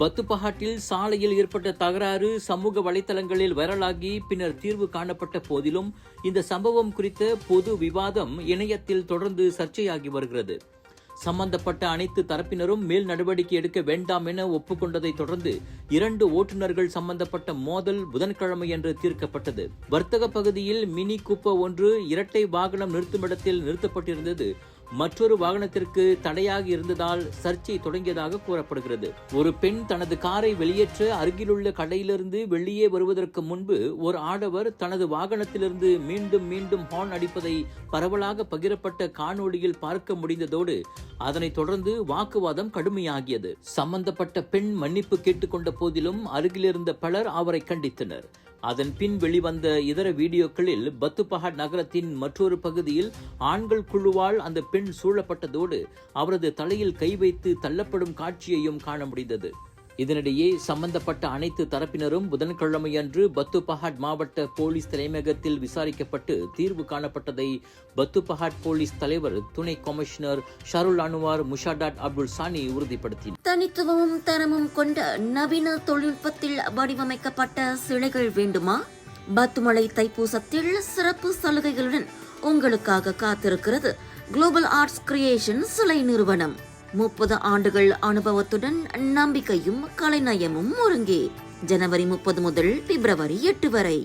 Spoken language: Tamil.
பத்துப்பஹாட்டில் சாலையில் ஏற்பட்ட தகராறு சமூக வலைதளங்களில் வைரலாகி பின்னர் தீர்வு காணப்பட்ட போதிலும் இந்த சம்பவம் குறித்த பொது விவாதம் இணையத்தில் தொடர்ந்து சர்ச்சையாகி வருகிறது. சம்பந்தப்பட்ட அனைத்து தரப்பினரும் மேல் நடவடிக்கை எடுக்க வேண்டாம் என ஒப்புக்கொண்டதை தொடர்ந்து 2 ஓட்டுநர்கள் சம்பந்தப்பட்ட மோதல் புதன்கிழமையன்று தீர்க்கப்பட்டது. வர்த்தக பகுதியில் மினி கூப்பர் ஒன்று இரட்டை வாகனம் நிறுத்துமிடத்தில் நிறுத்தப்பட்டிருந்தது மற்றொரு வாகனத்திற்கு தடையாக இருந்ததால் சர்ச்சை தொடங்கியதாக கூறப்படுகிறது. ஒரு பெண் தனது காரை வெளியேற்ற அருகிலுள்ள கடையிலிருந்து வெளியே வருவதற்கு முன்பு ஒரு ஆடவர் தனது வாகனத்திலிருந்து மீண்டும் மீண்டும் ஹார்ன் அடிப்பதை பரவலாக பகிரப்பட்ட காணொளியில் பார்க்க முடிந்ததோடு அதனைத் தொடர்ந்து வாக்குவாதம் கடுமையாகியது. சம்பந்தப்பட்ட பெண் மன்னிப்பு கேட்டுக்கொண்ட போதிலும் அருகிலிருந்த பலர் அவரை கண்டித்தனர். அதன் பின் வெளிவந்த இதர வீடியோக்களில் பத்துப்பஹாட் நகரத்தின் மற்றொரு பகுதியில் ஆண்கள் குழுவால் அந்த பெண் சூழப்பட்டதோடு அவரது தலையில் கை வைத்து தள்ளப்படும் காட்சியையும் காண முடிந்தது. இதனிடையே சம்பந்தப்பட்ட அனைத்து தரப்பினரும் புதன்கிழமையன்று பத்துப்பஹாட் மாவட்ட போலீஸ் தலைமையகத்தில் விசாரிக்கப்பட்டு தீர்வு காணப்பட்டதை பத்துப்பஹாட் போலீஸ் தலைவர் துணை கமிஷனர் ஷருல் அன்வார் முஷாடாட் அப்துல் சானி உறுதிப்படுத்தினார். தனித்துவமும் தரமும் கொண்ட நவீன தொழில்நுட்பத்தில் வடிவமைக்கப்பட்ட சிலைகள் வேண்டுமா? பத்துமலை தைப்பூசத்தில் சிறப்பு சலுகைகளுடன் உங்களுக்காக காத்திருக்கிறது குளோபல் ஆர்ட்ஸ் கிரியேஷன் சிலை நிறுவனம். 30 ஆண்டுகள் அனுபவத்துடன் நம்பிக்கையும் கலைநயமும் ஒருங்கே. ஜனவரி 30 முதல் பிப்ரவரி 8 வரை.